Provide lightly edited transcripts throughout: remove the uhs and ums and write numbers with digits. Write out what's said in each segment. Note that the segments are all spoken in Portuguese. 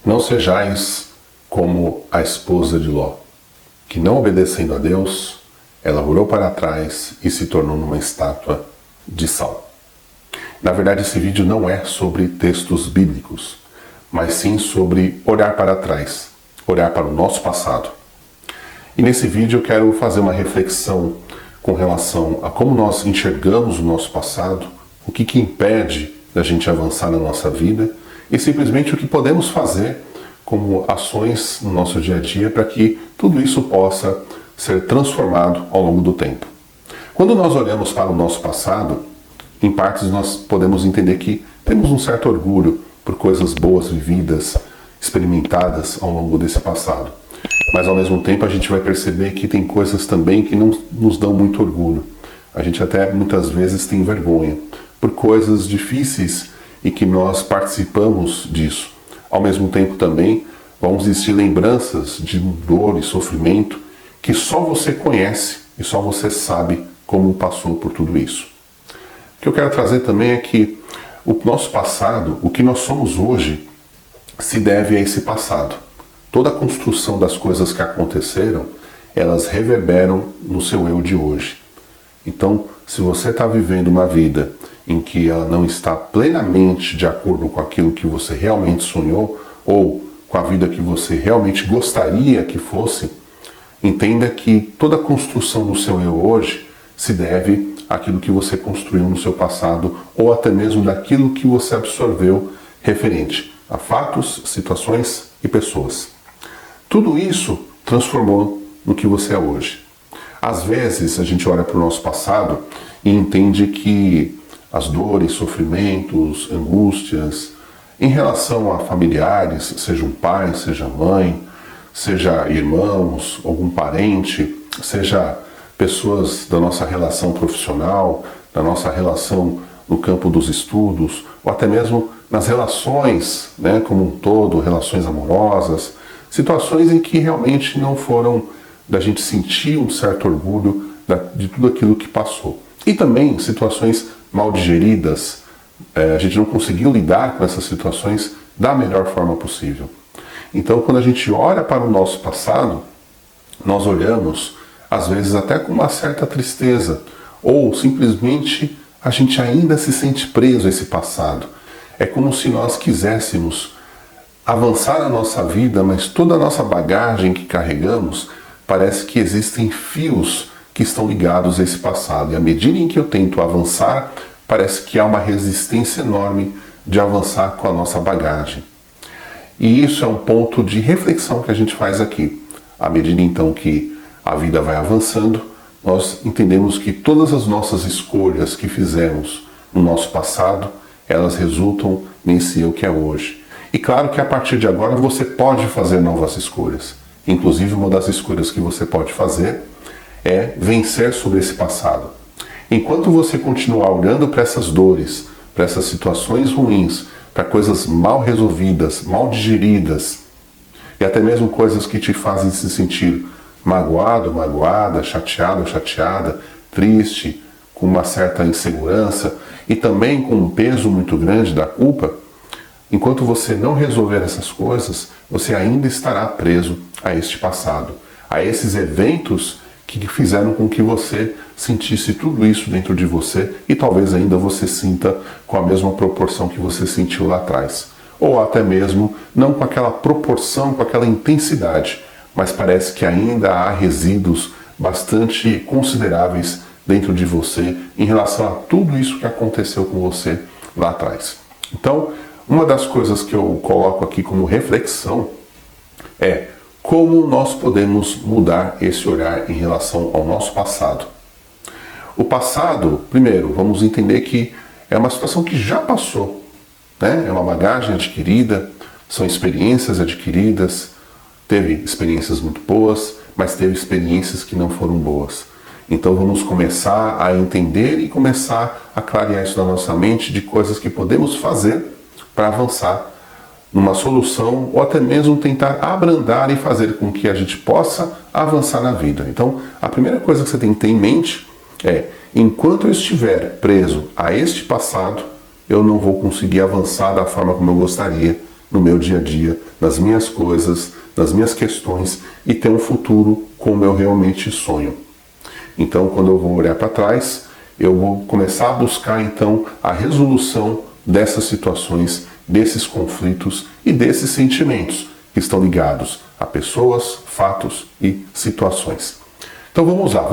Não sejais como a esposa de Ló, que não obedecendo a Deus, ela olhou para trás e se tornou numa estátua de sal. Na verdade, esse vídeo não é sobre textos bíblicos, mas sim sobre olhar para trás, olhar para o nosso passado. E nesse vídeo eu quero fazer uma reflexão com relação a como nós enxergamos o nosso passado, o que impede da gente avançar na nossa vida e simplesmente o que podemos fazer como ações no nosso dia a dia para que tudo isso possa ser transformado ao longo do tempo. Quando nós olhamos para o nosso passado, em partes nós podemos entender que temos um certo orgulho por coisas boas vividas, experimentadas ao longo desse passado. Mas ao mesmo tempo a gente vai perceber que tem coisas também que não nos dão muito orgulho. A gente até muitas vezes tem vergonha por coisas difíceis e que nós participamos disso. Ao mesmo tempo também vão existir lembranças de dor e sofrimento que só você conhece e só você sabe como passou por tudo isso. O que eu quero trazer também é que o nosso passado, o que nós somos hoje, se deve a esse passado. Toda a construção das coisas que aconteceram, elas reverberam no seu eu de hoje. Então, se você está vivendo uma vida em que ela não está plenamente de acordo com aquilo que você realmente sonhou, ou com a vida que você realmente gostaria que fosse, entenda que toda a construção do seu eu hoje se deve àquilo que você construiu no seu passado, ou até mesmo daquilo que você absorveu referente a fatos, situações e pessoas. Tudo isso transformou no que você é hoje. Às vezes a gente olha para o nosso passado e entende que as dores, sofrimentos, angústias, em relação a familiares, seja um pai, seja mãe, seja irmãos, algum parente, seja pessoas da nossa relação profissional, da nossa relação no campo dos estudos, ou até mesmo nas relações, como um todo, relações amorosas, situações em que realmente não foram da gente sentir um certo orgulho de tudo aquilo que passou. E também situações mal digeridas, a gente não conseguiu lidar com essas situações da melhor forma possível. Então, quando a gente olha para o nosso passado, nós olhamos, às vezes até com uma certa tristeza, ou simplesmente a gente ainda se sente preso a esse passado. É como se nós quiséssemos avançar na nossa vida, mas toda a nossa bagagem que carregamos, parece que existem fios que estão ligados a esse passado. E à medida em que eu tento avançar, parece que há uma resistência enorme de avançar com a nossa bagagem. E isso é um ponto de reflexão que a gente faz aqui. À medida então que a vida vai avançando, nós entendemos que todas as nossas escolhas que fizemos no nosso passado, elas resultam nesse eu que é hoje. E claro que a partir de agora você pode fazer novas escolhas. Inclusive uma das escolhas que você pode fazer é vencer sobre esse passado. Enquanto você continuar olhando para essas dores, para essas situações ruins, para coisas mal resolvidas, mal digeridas, e até mesmo coisas que te fazem se sentir magoado, magoada, chateado, chateada, triste, com uma certa insegurança e também com um peso muito grande da culpa, enquanto você não resolver essas coisas, você ainda estará preso a este passado, a esses eventos que fizeram com que você sentisse tudo isso dentro de você e talvez ainda você sinta com a mesma proporção que você sentiu lá atrás. Ou até mesmo não com aquela proporção, com aquela intensidade, mas parece que ainda há resíduos bastante consideráveis dentro de você em relação a tudo isso que aconteceu com você lá atrás. Então, uma das coisas que eu coloco aqui como reflexão é como nós podemos mudar esse olhar em relação ao nosso passado. O passado, primeiro, vamos entender que é uma situação que já passou, É uma bagagem adquirida, são experiências adquiridas, teve experiências muito boas, mas teve experiências que não foram boas. Então vamos começar a entender e começar a clarear isso na nossa mente de coisas que podemos fazer para avançar numa solução ou até mesmo tentar abrandar e fazer com que a gente possa avançar na vida. Então a primeira coisa que você tem que ter em mente é: enquanto eu estiver preso a este passado, eu não vou conseguir avançar da forma como eu gostaria no meu dia a dia, nas minhas coisas, nas minhas questões e ter um futuro como eu realmente sonho. Então, quando eu vou olhar para trás, eu vou começar a buscar então a resolução dessas situações, desses conflitos e desses sentimentos que estão ligados a pessoas, fatos e situações. Então vamos lá,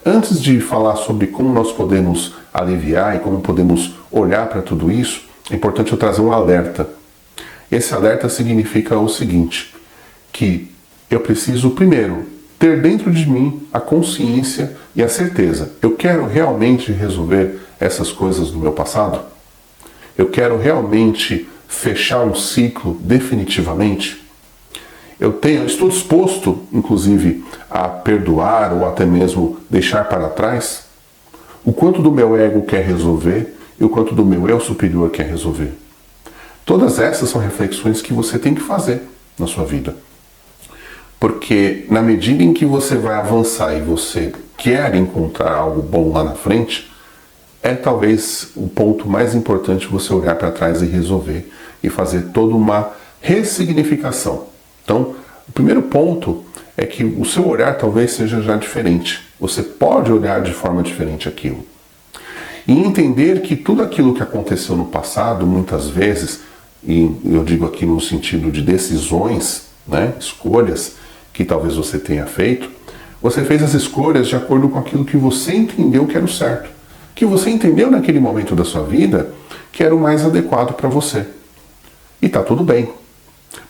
antes de falar sobre como nós podemos aliviar e como podemos olhar para tudo isso, é importante eu trazer um alerta. Esse alerta significa o seguinte, que eu preciso primeiro ter dentro de mim a consciência e a certeza. Eu quero realmente resolver essas coisas do meu passado? Eu quero realmente fechar um ciclo definitivamente? Eu estou disposto, inclusive, a perdoar ou até mesmo deixar para trás? O quanto do meu ego quer resolver e o quanto do meu eu superior quer resolver? Todas essas são reflexões que você tem que fazer na sua vida. Porque na medida em que você vai avançar e você quer encontrar algo bom lá na frente, é talvez o ponto mais importante você olhar para trás e resolver e fazer toda uma ressignificação. Então, o primeiro ponto é que o seu olhar talvez seja já diferente. Você pode olhar de forma diferente aquilo. E entender que tudo aquilo que aconteceu no passado, muitas vezes, e eu digo aqui no sentido de decisões, né, escolhas que talvez você tenha feito, você fez as escolhas de acordo com aquilo que você entendeu que era o certo. Que você entendeu naquele momento da sua vida que era o mais adequado para você. E está tudo bem.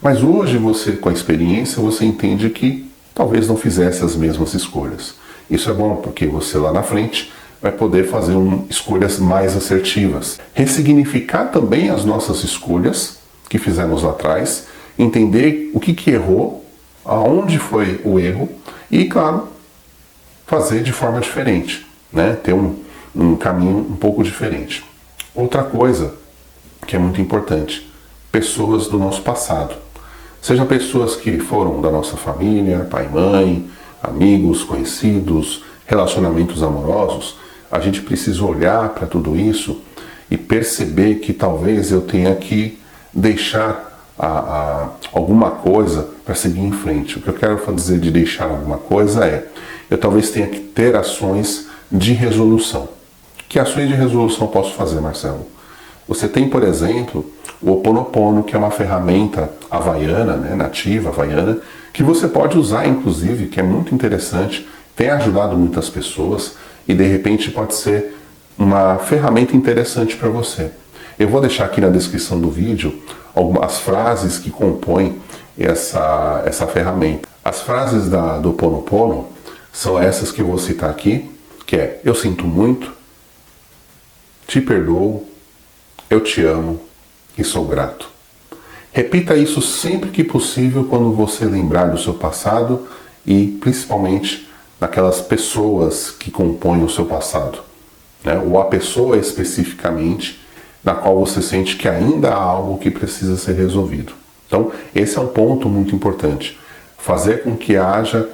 Mas hoje você, com a experiência, você entende que talvez não fizesse as mesmas escolhas. Isso é bom porque você lá na frente vai poder fazer escolhas mais assertivas. Ressignificar também as nossas escolhas que fizemos lá atrás, entender o que errou, aonde foi o erro e, claro, fazer de forma diferente, né? Ter um caminho um pouco diferente. Outra coisa que é muito importante, pessoas do nosso passado. Sejam pessoas que foram da nossa família, pai e mãe, amigos, conhecidos, relacionamentos amorosos, a gente precisa olhar para tudo isso e perceber que talvez eu tenha que deixar alguma coisa para seguir em frente. O que eu quero dizer de deixar alguma coisa é, eu talvez tenha que ter ações de resolução. Que ações de resolução eu posso fazer, Marcelo? Você tem, por exemplo, o Ho Oponopono, que é uma ferramenta havaiana, né, nativa havaiana, que você pode usar, inclusive, que é muito interessante, tem ajudado muitas pessoas e, de repente, pode ser uma ferramenta interessante para você. Eu vou deixar aqui na descrição do vídeo algumas frases que compõem essa ferramenta. As frases do Ho Oponopono são essas que eu vou citar aqui, que é: eu sinto muito, te perdoo, eu te amo e sou grato. Repita isso sempre que possível quando você lembrar do seu passado e principalmente naquelas pessoas que compõem o seu passado, né? Ou a pessoa especificamente na qual você sente que ainda há algo que precisa ser resolvido. Então, esse é um ponto muito importante. Fazer com que haja,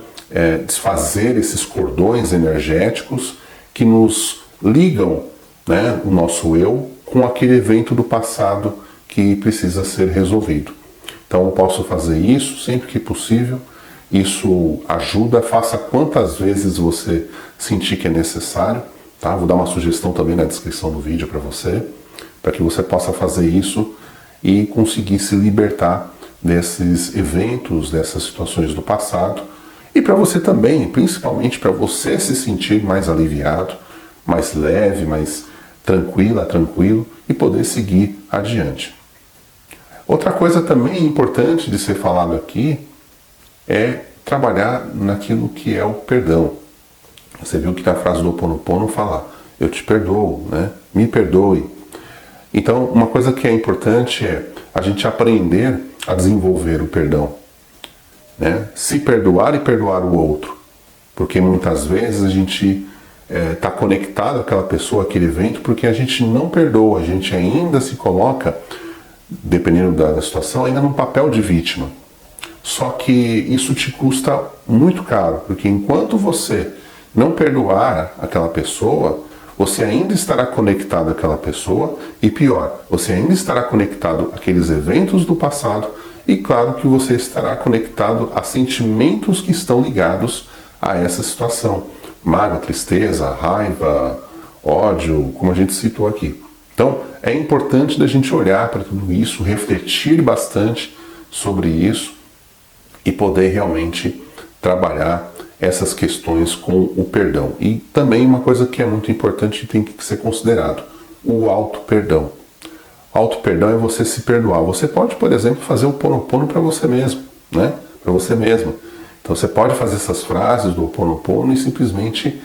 desfazer esses cordões energéticos que nos ligam, né, o nosso eu com aquele evento do passado que precisa ser resolvido. Então eu posso fazer isso sempre que possível, isso ajuda, faça quantas vezes você sentir que é necessário, tá? Vou dar uma sugestão também na descrição do vídeo para você, para que você possa fazer isso e conseguir se libertar desses eventos, dessas situações do passado, e para você também, principalmente para você se sentir mais aliviado, mais leve, mais tranquilo e poder seguir adiante. Outra coisa também importante de ser falado aqui é trabalhar naquilo que é o perdão. Você viu que na frase do Ho Oponopono fala: eu te perdoo, né? Me perdoe. Então, uma coisa que é importante é a gente aprender a desenvolver o perdão, né? Se perdoar e perdoar o outro, porque muitas vezes a gente está conectado àquela pessoa, àquele evento, porque a gente não perdoa, a gente ainda se coloca, dependendo da situação, ainda num papel de vítima. Só que isso te custa muito caro, porque enquanto você não perdoar aquela pessoa, você ainda estará conectado àquela pessoa e pior, você ainda estará conectado àqueles eventos do passado e claro que você estará conectado a sentimentos que estão ligados a essa situação. Mágoa, tristeza, raiva, ódio, como a gente citou aqui. Então, é importante da gente olhar para tudo isso, refletir bastante sobre isso e poder realmente trabalhar essas questões com o perdão. E também uma coisa que é muito importante e tem que ser considerado, o auto-perdão. Auto-perdão é você se perdoar. Você pode, por exemplo, fazer o Ho'oponopono para você mesmo, né? Para você mesmo. Então você pode fazer essas frases do Ho'oponopono e simplesmente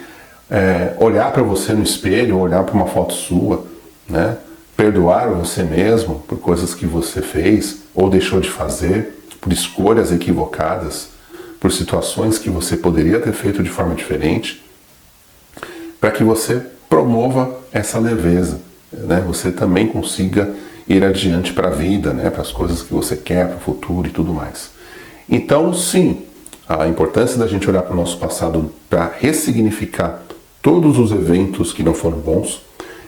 olhar para você no espelho, olhar para uma foto sua, né? Perdoar você mesmo por coisas que você fez ou deixou de fazer, por escolhas equivocadas, por situações que você poderia ter feito de forma diferente, para que você promova essa leveza, né? Você também consiga ir adiante para a vida, né? Para as coisas que você quer, para o futuro e tudo mais. Então, sim, a importância da gente olhar para o nosso passado para ressignificar todos os eventos que não foram bons,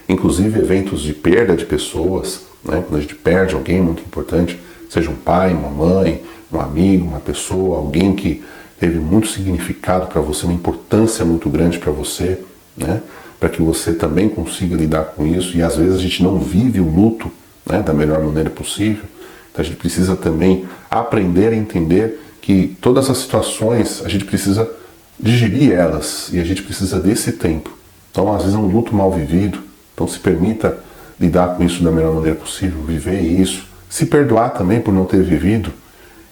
inclusive eventos de perda de pessoas, né? Quando a gente perde alguém muito importante, seja um pai, uma mãe, um amigo, uma pessoa, alguém que teve muito significado para você, uma importância muito grande para você, né? Para que você também consiga lidar com isso. E às vezes a gente não vive o luto, né, da melhor maneira possível. Então a gente precisa também aprender a entender que todas as situações a gente precisa digerir elas e a gente precisa desse tempo. Então às vezes é um luto mal vivido, então se permita lidar com isso da melhor maneira possível, viver isso, se perdoar também por não ter vivido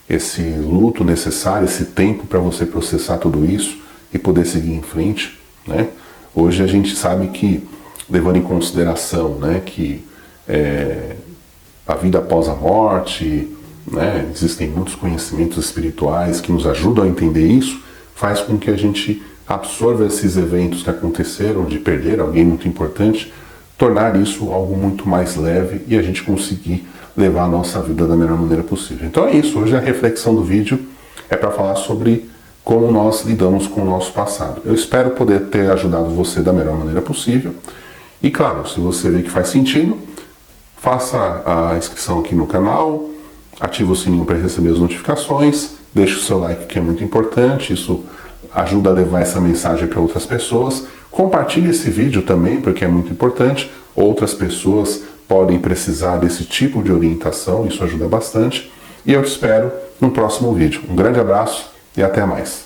esse luto necessário, esse tempo para você processar tudo isso e poder seguir em frente, né? Hoje a gente sabe que, levando em consideração, né, que a vida após a morte, né, existem muitos conhecimentos espirituais que nos ajudam a entender isso, faz com que a gente absorva esses eventos que aconteceram, de perder alguém muito importante, tornar isso algo muito mais leve e a gente conseguir levar a nossa vida da melhor maneira possível. Então é isso, hoje a reflexão do vídeo é para falar sobre como nós lidamos com o nosso passado. Eu espero poder ter ajudado você da melhor maneira possível. E claro, se você vê que faz sentido, faça a inscrição aqui no canal, ative o sininho para receber as notificações, deixe o seu like que é muito importante, isso ajuda a levar essa mensagem para outras pessoas. Compartilhe esse vídeo também, porque é muito importante. Outras pessoas podem precisar desse tipo de orientação, isso ajuda bastante. E eu te espero no próximo vídeo. Um grande abraço e até mais.